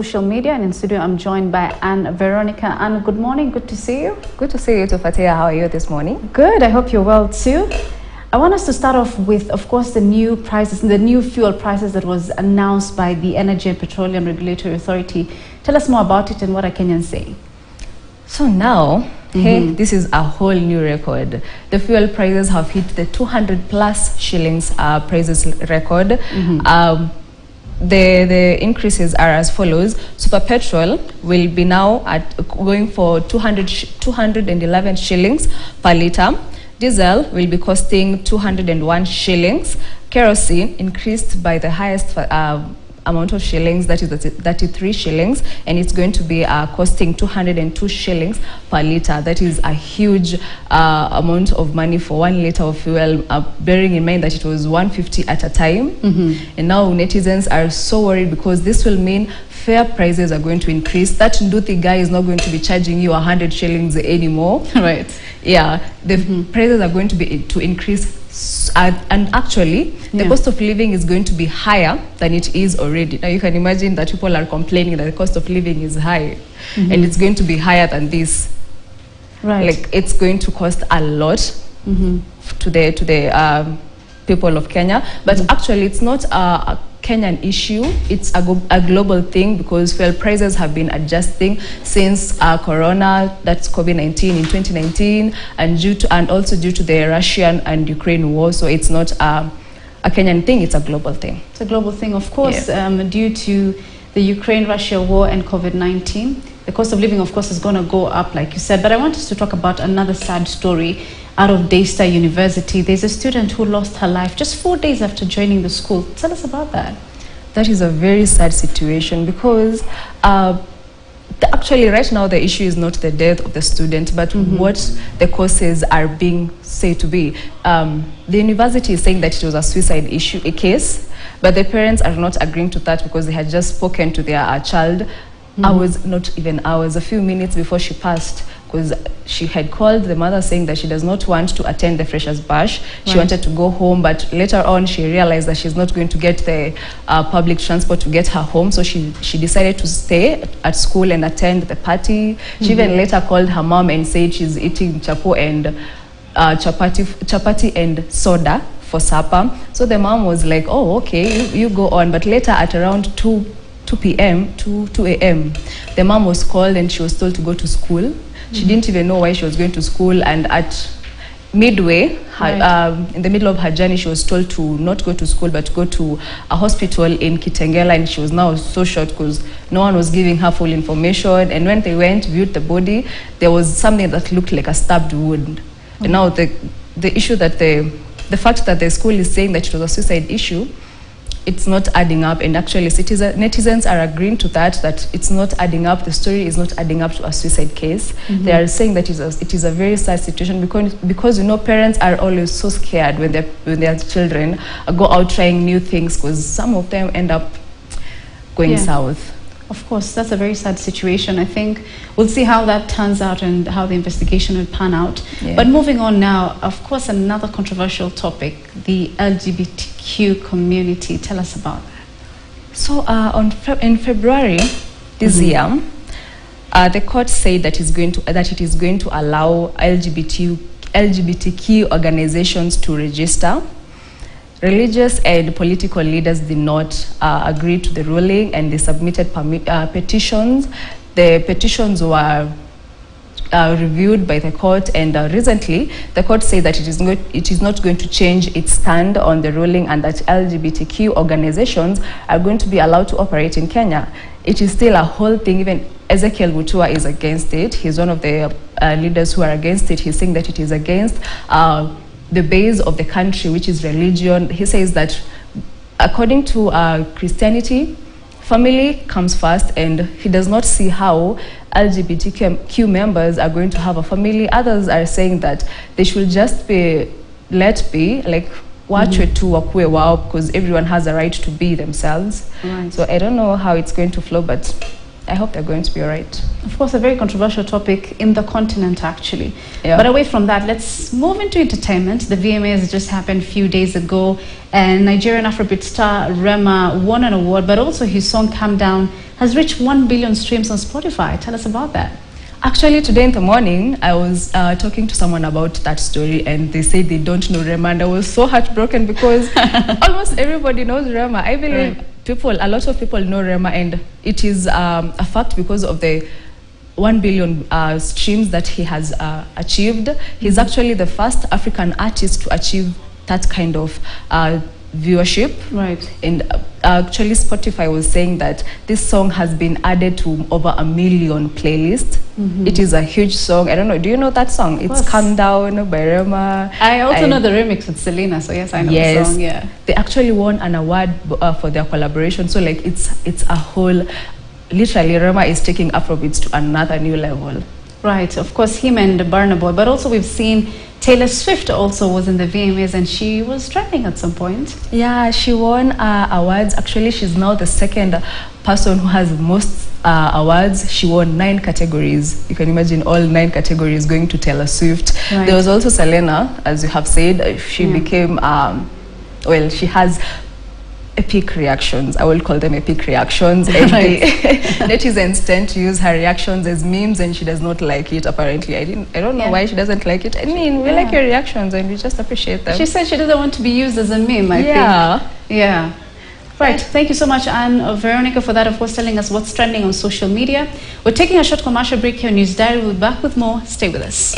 Social media, and in studio I'm joined by Anne Veronica. Anne, good morning, good to see you. Good to see you too, Fatia. How are you this morning? Good, I hope you're well too. I want us to start off with, of course, the new prices, the new fuel prices that was announced by the Energy and Petroleum Regulatory Authority. Tell us more about it and what are Kenyans saying. So now, hey, this is a whole new record. The fuel prices have hit the 200 plus shillings prices record. The increases are as follows. Super petrol will be now going for 211 shillings per litre. Diesel will be costing 201 shillings. Kerosene increased by the highest amount of shillings, that is 33 shillings, and it's going to be costing 202 shillings per litre. That is a huge amount of money for 1 litre of fuel, bearing in mind that it was 150 at a time. And now netizens are so worried because this will mean fare prices are going to increase. That Nduthi guy is not going to be charging you 100 shillings anymore. Right. Yeah, the prices are going to increase. And actually, the cost of living is going to be higher than it is already. Now, you can imagine that people are complaining that the cost of living is high, and it's going to be higher than this. Right. Like, it's going to cost a lot to the people of Kenya. But actually, it's not a Kenyan issue. It's a global thing because fuel prices have been adjusting since Corona, that's COVID-19 in 2019, and also due to the Russian and Ukraine war. So it's not a Kenyan thing, it's a global thing. It's a global thing, of course, due to the Ukraine-Russia war and COVID-19. The cost of living, of course, is going to go up, like you said. But I want us to talk about another sad story out of Daystar University. There's a student who lost her life just 4 days after joining the school. Tell us about that. That is a very sad situation because actually right now the issue is not the death of the student, but what the causes are being said to be. The university is saying that it was a suicide a case, but the parents are not agreeing to that because they had just spoken to their child a few minutes before she passed, because she had called the mother saying that she does not want to attend the freshers' bash. She wanted to go home, but later on she realized that she's not going to get the public transport to get her home, so she decided to stay at school and attend the party. She even later called her mom and said she's eating chapo and chapati and soda for supper. So the mom was like, oh, okay, you go on. But later at around 2 a.m., the mom was called and she was told to go to school. She didn't even know why she was going to school, and at midway, in the middle of her journey, she was told to not go to school but go to a hospital in Kitengela, and she was now so shocked because no one was giving her full information. And when they went, viewed the body, there was something that looked like a stabbed wound. And now the issue that the fact that the school is saying that it was a suicide issue, it's not adding up, and actually netizens are agreeing to that it's not adding up. The story is not adding up to a suicide case. They are saying that it is a very sad situation because you know, parents are always so scared when their children go out trying new things, because some of them end up going south. Of course, that's a very sad situation. I think we'll see how that turns out and how the investigation will pan out. But moving on now, of course, another controversial topic, the LGBTQ community. Tell us about that. So in February this year, the court said that it is going to allow LGBTQ organizations to register. Religious and political leaders did not agree to the ruling, and they submitted petitions. The petitions were reviewed by the court, and recently the court said that it is not going to change its stand on the ruling, and that LGBTQ organizations are going to be allowed to operate in Kenya. It is still a whole thing. Even Ezekiel Mutua is against it. He's one of the leaders who are against it. He's saying that it is against the base of the country, which is religion. He says that according to Christianity, family comes first, and he does not see how LGBTQ members are going to have a family. Others are saying that they should just be let be, like wachwe tu wakue wao, because everyone has a right to be themselves. So I don't know how it's going to flow, but I hope they're going to be all right. Of course, a very controversial topic in the continent, actually. Yeah. But away from that, let's move into entertainment. The VMAs just happened a few days ago, and Nigerian Afrobeat star Rema won an award, but also his song Calm Down has reached 1 billion streams on Spotify. Tell us about that. Actually, today in the morning, I was talking to someone about that story, and they said they don't know Rema, and I was so heartbroken because almost everybody knows Rema. I believe a lot of people know Rema, and it is a fact because of the 1 billion streams that he has achieved. He's actually the first African artist to achieve that kind of viewership. Right. And actually Spotify was saying that this song has been added to over 1 million playlists. It is a huge song. I don't know, do you know that song? It's Calm Down by Rema. I also know the remix with Selena, so yes, I know the song. Yeah, they actually won an award for their collaboration, so like it's a whole, literally Rema is taking Afrobeats to another new level. Right, of course, him and Burna Boy, but also we've seen Taylor Swift also was in the VMAs, and she was trending at some point. Yeah, she won awards. Actually, she's now the second person who has most awards. She won 9 categories. You can imagine all 9 categories going to Taylor Swift. Right. There was also Selena, as you have said. She became, well, she has epic reactions. I will call them epic reactions. And netizens tend to use her reactions as memes, and she does not like it. Apparently, I don't know why she doesn't like it. I mean, we like your reactions, and we just appreciate them. She said she doesn't want to be used as a meme. I think. Yeah. Right. Thank you so much, Anne Veronica, for that. Of course, telling us what's trending on social media. We're taking a short commercial break here on News Diary. We'll be back with more. Stay with us.